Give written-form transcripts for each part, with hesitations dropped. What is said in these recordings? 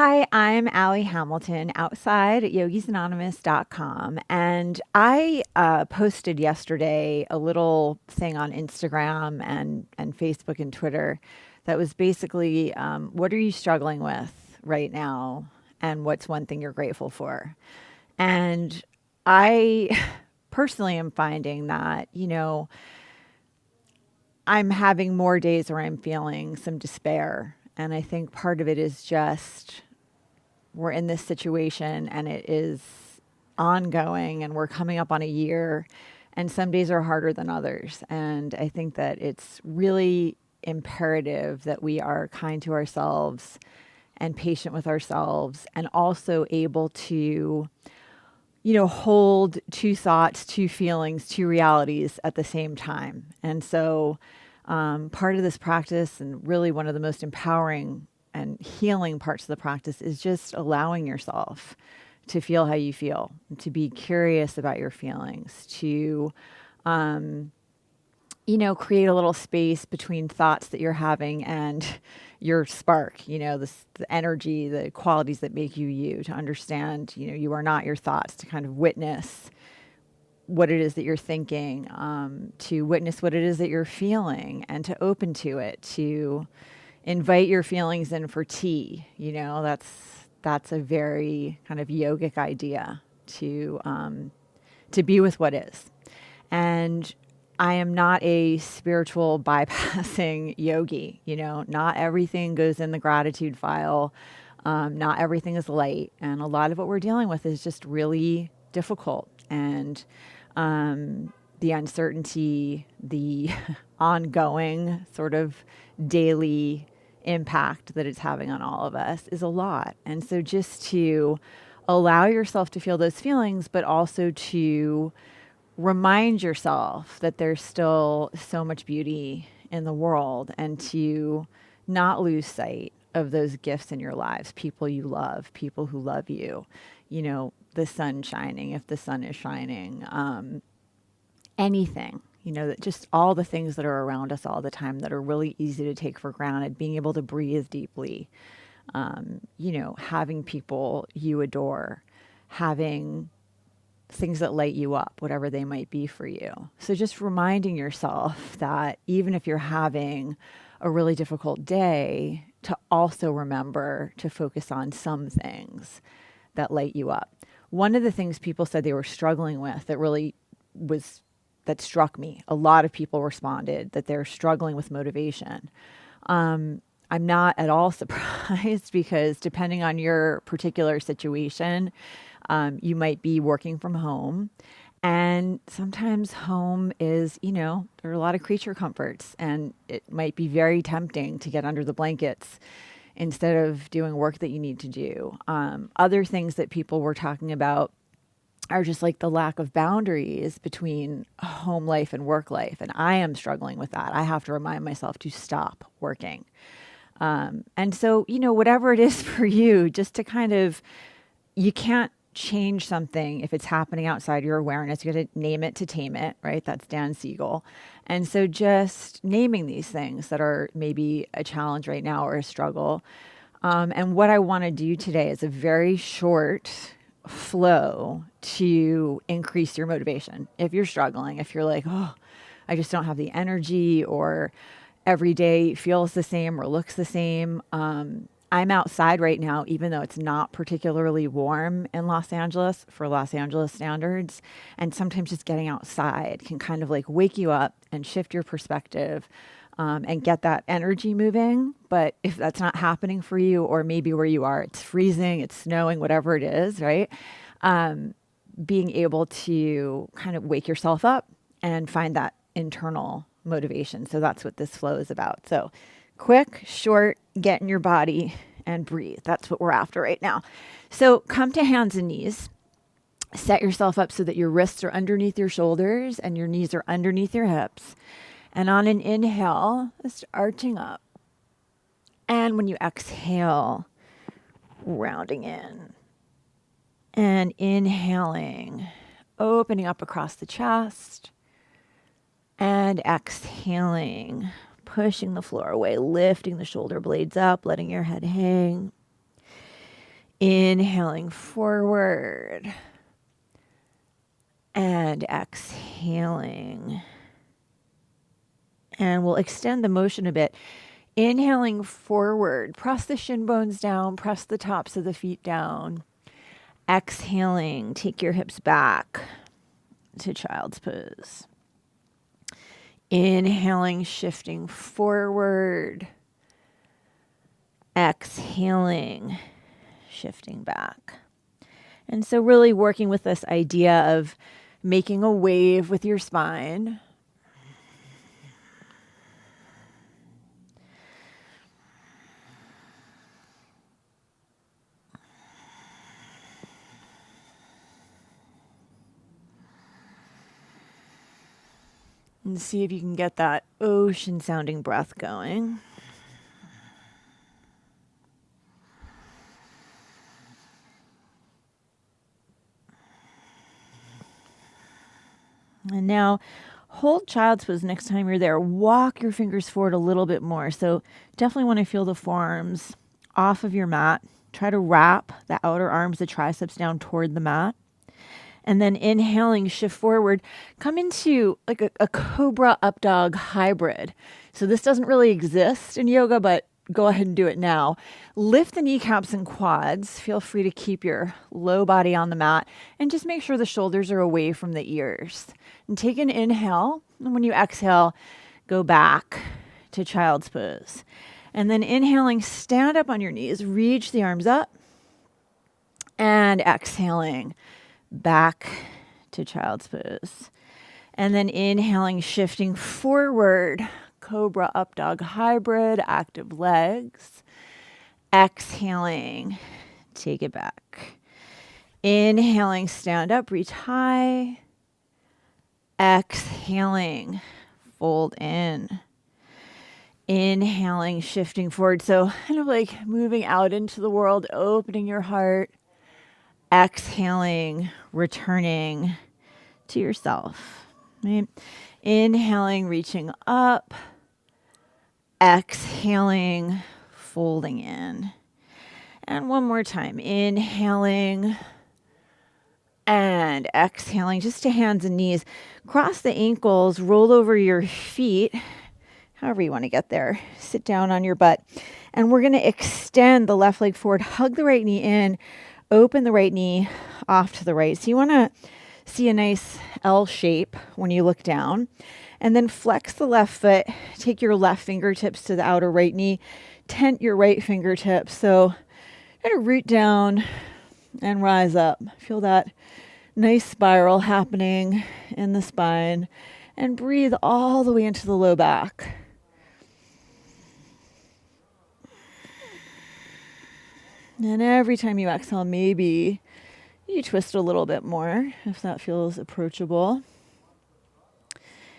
Hi, I'm Allie Hamilton outside at yogisanonymous.com. And I posted yesterday a little thing on Instagram and Facebook and Twitter that was basically what are you struggling with right now? And what's one thing you're grateful for? And I personally am finding that, I'm having more days where I'm feeling some despair. And I think part of it is just we're in this situation and it is ongoing and we're coming up on a year and some days are harder than others. And I think that it's really imperative that we are kind to ourselves and patient with ourselves and also able to, hold two thoughts, two feelings, two realities at the same time. And so part of this practice, and really one of the most empowering and healing parts of the practice, is just allowing yourself to feel how you feel, to be curious about your feelings, to, create a little space between thoughts that you're having and your spark, the energy, the qualities that make you you, to understand, you are not your thoughts, to kind of witness what it is that you're thinking, to witness what it is that you're feeling and to open to it, to invite your feelings in for tea. That's a very kind of yogic idea to be with what is. And I am not a spiritual bypassing yogi. Not everything goes in the gratitude file. Not everything is light. And a lot of what we're dealing with is just really difficult. And the uncertainty, the ongoing sort of daily impact that it's having on all of us is a lot. And so just to allow yourself to feel those feelings, but also to remind yourself that there's still so much beauty in the world and to not lose sight of those gifts in your lives, people you love, people who love you, the sun shining, if the sun is shining, anything, that just all the things that are around us all the time that are really easy to take for granted, being able to breathe deeply, having people you adore, having things that light you up, whatever they might be for you. So just reminding yourself that even if you're having a really difficult day, to also remember to focus on some things that light you up. One of the things people said they were struggling with that struck me, a lot of people responded that they're struggling with motivation. I'm not at all surprised because depending on your particular situation, you might be working from home. And sometimes home is, there are a lot of creature comforts, and it might be very tempting to get under the blankets instead of doing work that you need to do. Other things that people were talking about are just like the lack of boundaries between home life and work life. And I am struggling with that. I have to remind myself to stop working. And so, whatever it is for you, just to kind of, you can't change something if it's happening outside your awareness. You got to name it to tame it, right? That's Dan Siegel. And so just naming these things that are maybe a challenge right now or a struggle. And what I want to do today is a very short flow to increase your motivation. If you're struggling, if you're like, oh, I just don't have the energy, or every day feels the same or looks the same. I'm outside right now, even though it's not particularly warm in Los Angeles for Los Angeles standards. And sometimes just getting outside can kind of like wake you up and shift your perspective, and get that energy moving. But if that's not happening for you, or maybe where you are, it's freezing, it's snowing, whatever it is, right? Being able to kind of wake yourself up and find that internal motivation. So that's what this flow is about. So quick, short, get in your body and breathe. That's what we're after right now. So come to hands and knees. Set yourself up so that your wrists are underneath your shoulders and your knees are underneath your hips. And on an inhale, just arching up. And when you exhale, rounding in. And inhaling, opening up across the chest. And exhaling, pushing the floor away, lifting the shoulder blades up, letting your head hang. Inhaling forward and exhaling. And we'll extend the motion a bit. Inhaling forward, press the shin bones down, press the tops of the feet down. Exhaling, take your hips back to child's pose. Inhaling, shifting forward. Exhaling, shifting back. And so really working with this idea of making a wave with your spine. And see if you can get that ocean sounding breath going. And now hold child's pose next time you're there. Walk your fingers forward a little bit more. So definitely want to feel the forearms off of your mat. Try to wrap the outer arms, the triceps down toward the mat. And then inhaling, shift forward, come into like a cobra up dog hybrid. So this doesn't really exist in yoga, but go ahead and do it now. Lift the kneecaps and quads. Feel free to keep your low body on the mat and just make sure the shoulders are away from the ears. And take an inhale. And when you exhale, go back to child's pose. And then inhaling, stand up on your knees, reach the arms up. And exhaling, back to child's pose. And then inhaling, shifting forward, cobra up dog hybrid, active legs. Exhaling, take it back. Inhaling, stand up, reach high. Exhaling, fold in. Inhaling, shifting forward. So kind of like moving out into the world, opening your heart. Exhaling, returning to yourself. Right? Inhaling, reaching up. Exhaling, folding in. And one more time. Inhaling and exhaling just to hands and knees. Cross the ankles, roll over your feet, however you want to get there. Sit down on your butt. And we're going to extend the left leg forward, hug the right knee in, open the right knee off to the right. So you want to see a nice L shape when you look down. And then flex the left foot. Take your left fingertips to the outer right knee. Tent your right fingertips. So kind of root down and rise up. Feel that nice spiral happening in the spine. And breathe all the way into the low back. And every time you exhale, maybe you twist a little bit more if that feels approachable.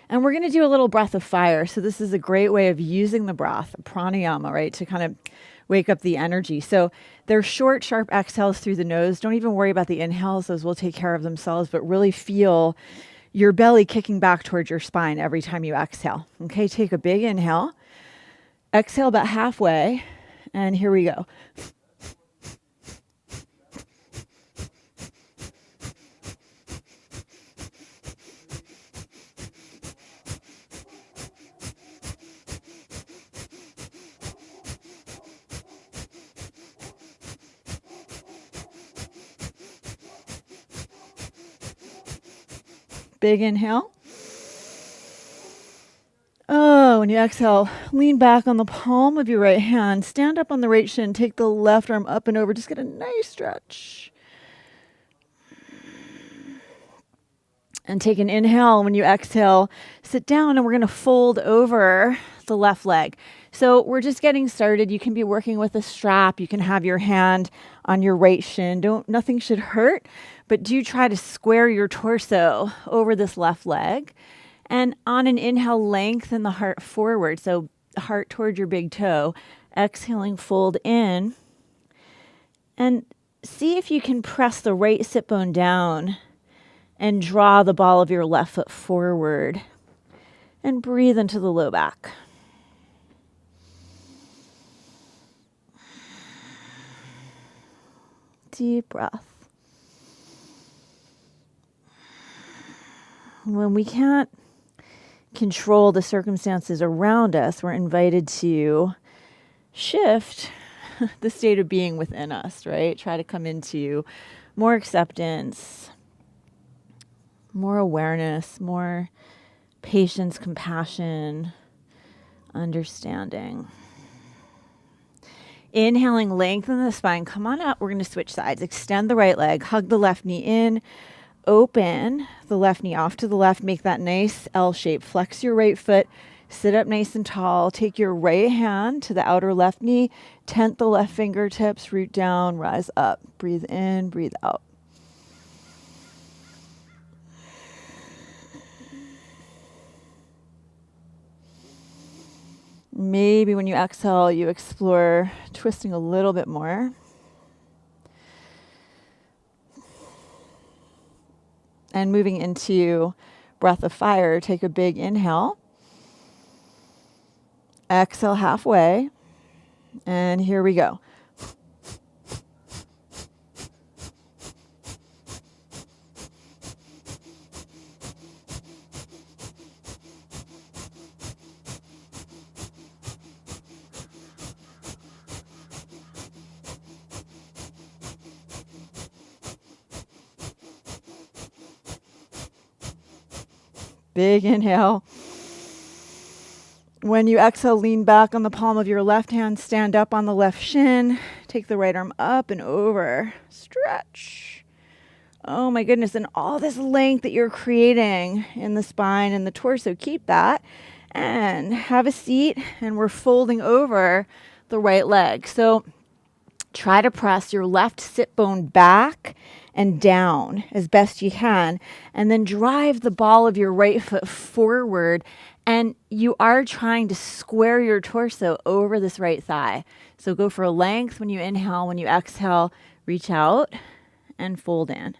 And we're going to do a little breath of fire. So this is a great way of using the breath, pranayama, right, to kind of wake up the energy. So they're short, sharp exhales through the nose. Don't even worry about the inhales. Those will take care of themselves, but really feel your belly kicking back towards your spine every time you exhale. Okay, take a big inhale. Exhale about halfway. And here we go. Big inhale. Oh, when you exhale, lean back on the palm of your right hand. Stand up on the right shin. Take the left arm up and over. Just get a nice stretch. And take an inhale. When you exhale, sit down and we're going to fold over the left leg. So we're just getting started. You can be working with a strap. You can have your hand on your right shin. Nothing should hurt, but do try to square your torso over this left leg. And on an inhale, lengthen the heart forward. So heart towards your big toe. Exhaling, fold in. And see if you can press the right sit bone down and draw the ball of your left foot forward. And breathe into the low back. Deep breath. When we can't control the circumstances around us, we're invited to shift the state of being within us, right? Try to come into more acceptance, more awareness, more patience, compassion, understanding. Inhaling, lengthen the spine. Come on up. We're going to switch sides. Extend the right leg. Hug the left knee in. Open the left knee off to the left. Make that nice L shape. Flex your right foot. Sit up nice and tall. Take your right hand to the outer left knee. Tent the left fingertips. Root down. Rise up. Breathe in. Breathe out. Maybe when you exhale, you explore twisting a little bit more. And moving into breath of fire, take a big inhale. Exhale halfway. And here we go. Big inhale. When you exhale, lean back on the palm of your left hand, stand up on the left shin, take the right arm up and over, stretch. Oh my goodness, and all this length that you're creating in the spine and the torso, keep that. And have a seat, and we're folding over the right leg. So try to press your left sit bone back and down as best you can, and then drive the ball of your right foot forward. And you are trying to square your torso over this right thigh. So go for length when you inhale. When you exhale, reach out and fold in.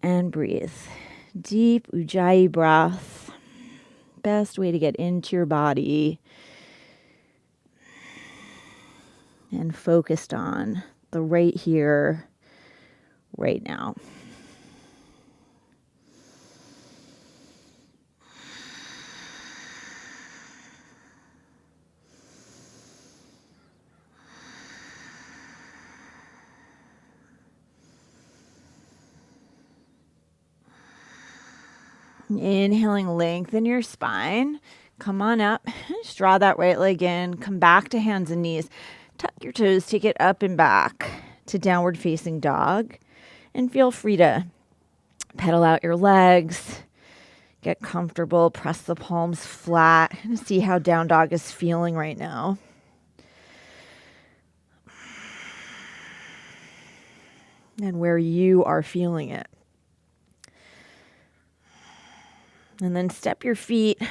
And breathe. Deep Ujjayi breath. Best way to get into your body. And focused on the right here, right now. Inhaling, lengthen your spine. Come on up. Just draw that right leg in. Come back to hands and knees. Tuck your toes. Take it up and back to downward facing dog. And feel free to pedal out your legs. Get comfortable. Press the palms flat. And see how down dog is feeling right now. And where you are feeling it. And then step your feet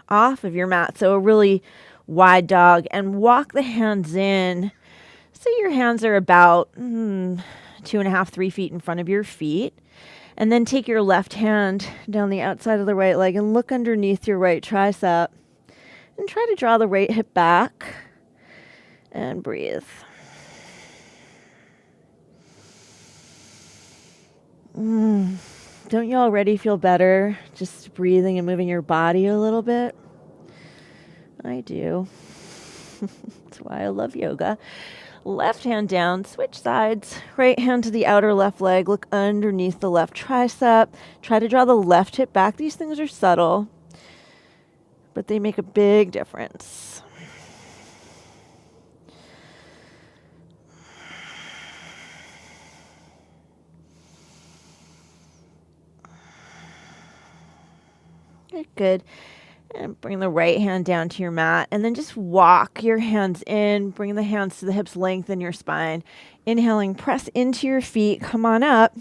off of your mat. So a really wide dog, and walk the hands in. So your hands are about 2.5, 3 feet in front of your feet. And then take your left hand down the outside of the right leg and look underneath your right tricep. And try to draw the right hip back. And breathe. Don't you already feel better just breathing and moving your body a little bit? I do. That's why I love yoga. Left hand down, switch sides. Right hand to the outer left leg. Look underneath the left tricep. Try to draw the left hip back. These things are subtle, but they make a big difference. Good. And bring the right hand down to your mat. And then just walk your hands in. Bring the hands to the hips. Lengthen your spine. Inhaling, press into your feet. Come on up.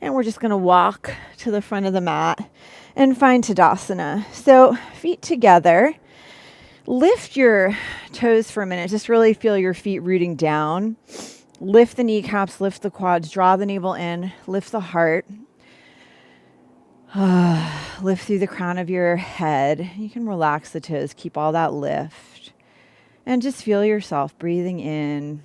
And we're just going to walk to the front of the mat and find Tadasana. So feet together. Lift your toes for a minute. Just really feel your feet rooting down. Lift the kneecaps. Lift the quads. Draw the navel in. Lift the heart. Lift through the crown of your head. You can relax the toes. Keep all that lift. And just feel yourself breathing in